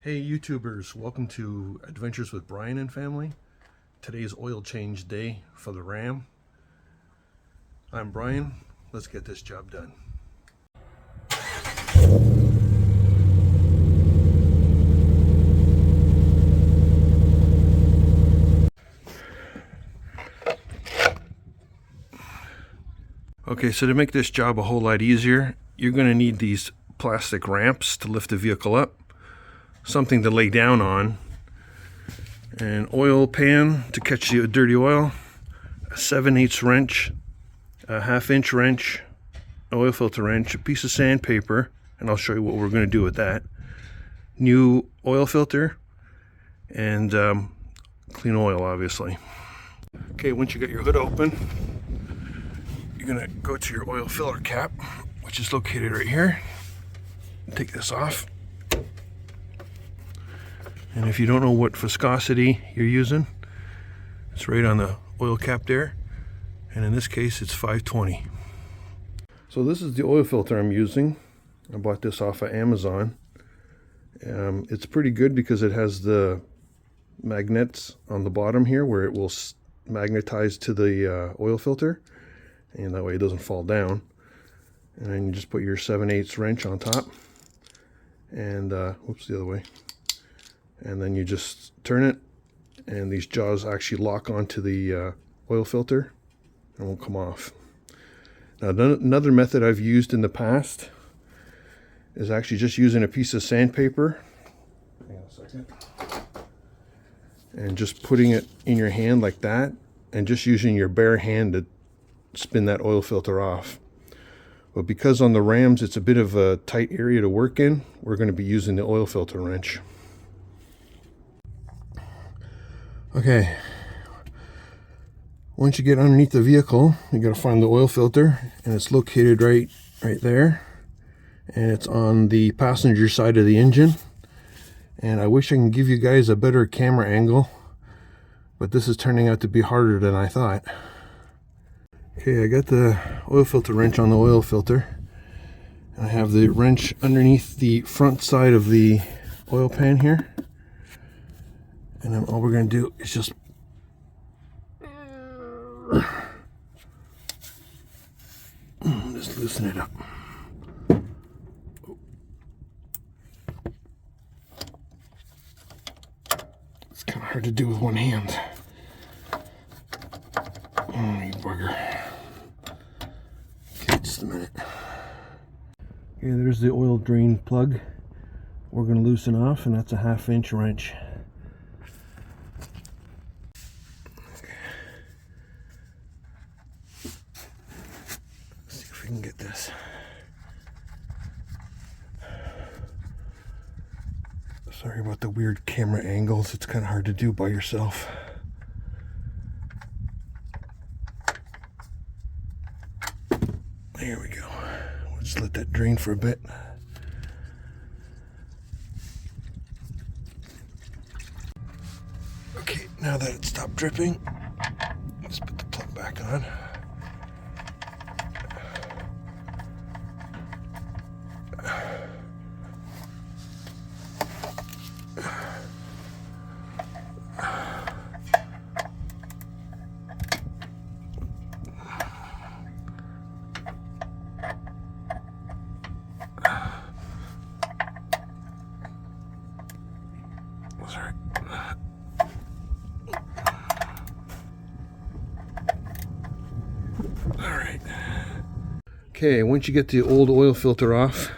Hey YouTubers, welcome to Adventures with Brian and Family. Today's oil change day for the Ram. I'm Brian, let's get this job done. Okay, so to make this job a whole lot easier, you're going to need these plastic ramps to lift the vehicle up, something to lay down on, an oil pan to catch the dirty oil, a 7/8 wrench, a 1/2 inch wrench, oil filter wrench, a piece of sandpaper, and I'll show you what we're going to do with that, new oil filter, and clean oil, obviously. Okay, once you get your hood open, you're going to go to your oil filler cap, which is located right here. Take this off. And if you don't know what viscosity you're using, it's right on the oil cap there. And in this case, it's 520. So this is the oil filter I'm using. I bought this off of Amazon. It's pretty good because it has the magnets on the bottom here where it will magnetize to the oil filter. And that way it doesn't fall down. And then you just put your 7/8 wrench on top. And, whoops, the other way. And then you just turn it, and these jaws actually lock onto the oil filter and won't come off. Now, another method I've used in the past is actually just using a piece of sandpaper. Hang on a second. And just putting it in your hand like that, and just using your bare hand to spin that oil filter off. But because on the Rams it's a bit of a tight area to work in, we're going to be using the oil filter wrench. Okay, once you get underneath the vehicle, you got to find the oil filter, and it's located right there, and it's on the passenger side of the engine. And I wish I can give you guys a better camera angle, but this is turning out to be harder than I thought. Okay, I got the oil filter wrench on the oil filter, and I have the wrench underneath the front side of the oil pan here. And then all we're going to do is just loosen it up. It's kind of hard to do with one hand. Oh, you bugger. Okay, just a minute. Okay, there's the oil drain plug. We're going to loosen off, and that's a 1/2 inch wrench. Can get this. Sorry about the weird camera angles, it's kind of hard to do by yourself. There we go. We'll just let that drain for a bit. Okay, now that it stopped dripping, let's put the plug back on. Sorry. All right. Okay, once you get the old oil filter off,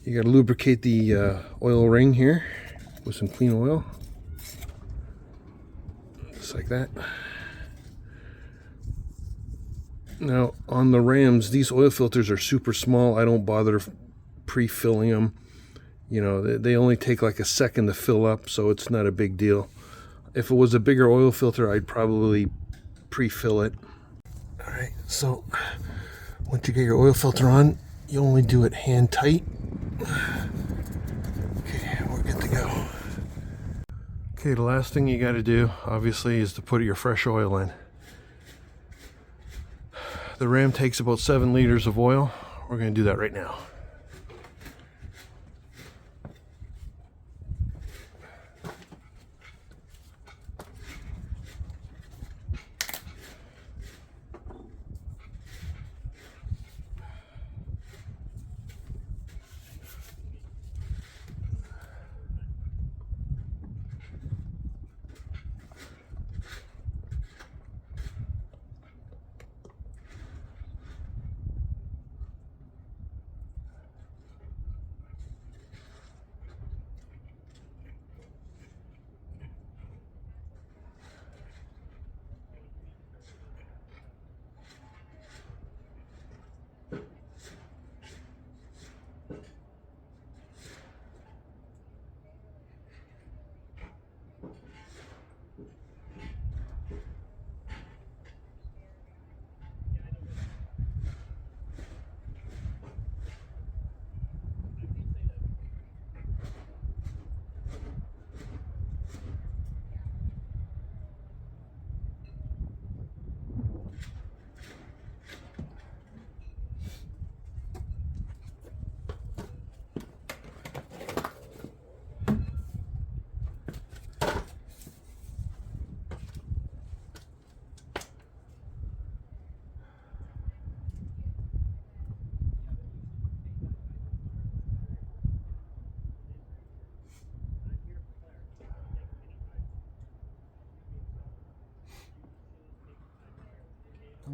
you got to lubricate the oil ring here with some clean oil. Just like that. Now, on the Rams, these oil filters are super small. I don't bother pre-filling them. You know, they only take like a second to fill up, so it's not a big deal. If it was a bigger oil filter, I'd probably pre-fill it. All right, so once you get your oil filter on, you only do it hand tight. Okay, we're good to go. Okay, the last thing you got to do, obviously, is to put your fresh oil in. The Ram takes about 7 liters of oil. We're going to do that right now.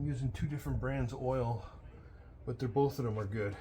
I'm using two different brands of oil, but both of them are good.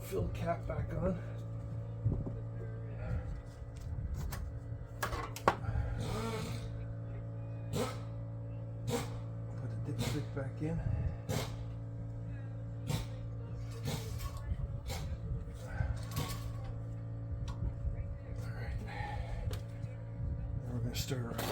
Fill cap back on. Put the dipstick back in. Alright. Now we're going to stir around.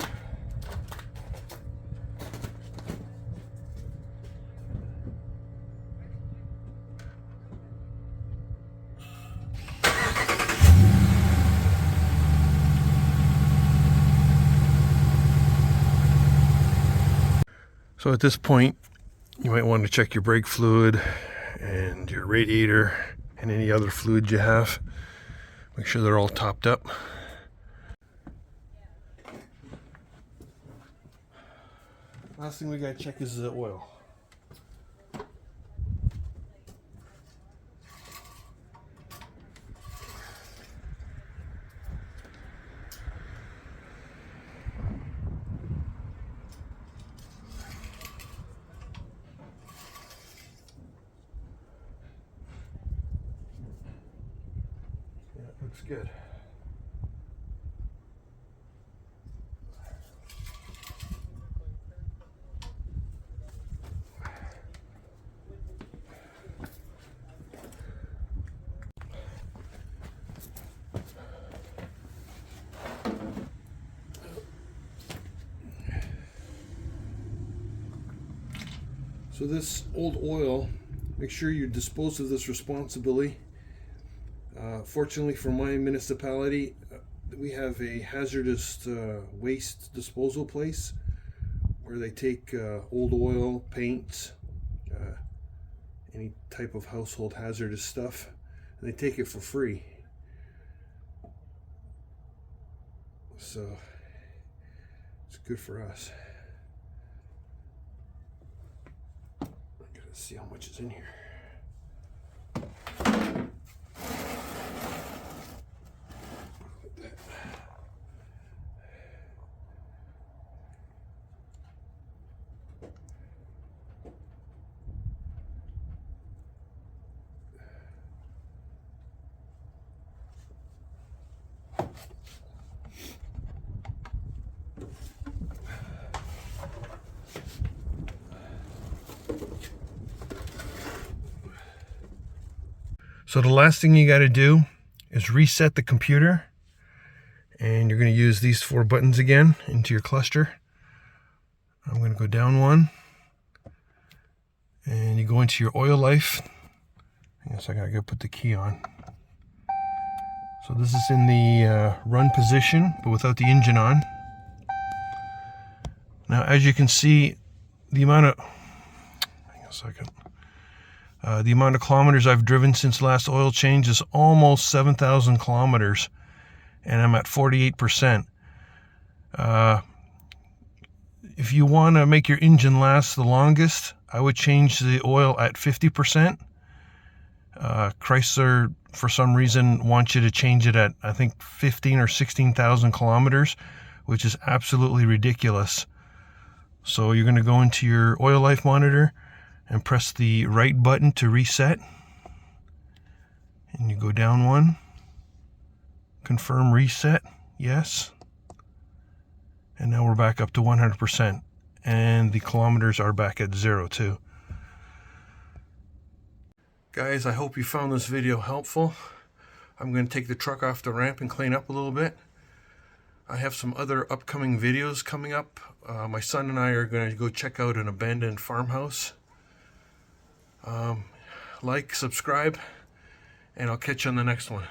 So at this point, you might want to check your brake fluid and your radiator and any other fluid you have. Make sure they're all topped up. Last thing we gotta check is the oil. Looks good. So this old oil, make sure you dispose of this responsibly. Fortunately for my municipality, we have a hazardous waste disposal place where they take old oil, paint, any type of household hazardous stuff, and they take it for free. So it's good for us. I gotta see how much is in here. So the last thing you got to do is reset the computer, and you're going to use these 4 buttons again into your cluster. I'm going to go down one, and you go into your oil life. I guess I got to go put the key on. So this is in the run position, but without the engine on. Now, as you can see, the amount of, hang on a second. The amount of kilometers I've driven since last oil change is almost 7,000 kilometers, and I'm at 48%. If you want to make your engine last the longest, I would change the oil at 50%. Chrysler, for some reason, wants you to change it at, I think, 15 or 16,000 kilometers, which is absolutely ridiculous. So you're going to go into your oil life monitor and press the right button to reset, and you go down one, confirm reset, yes, and now we're back up to 100%, and the kilometers are back at 0 too. Guys, I hope you found this video helpful. I'm going to take the truck off the ramp and clean up a little bit. I have some other upcoming videos coming up. My son and I are going to go check out an abandoned farmhouse. Like, subscribe, and I'll catch you on the next one.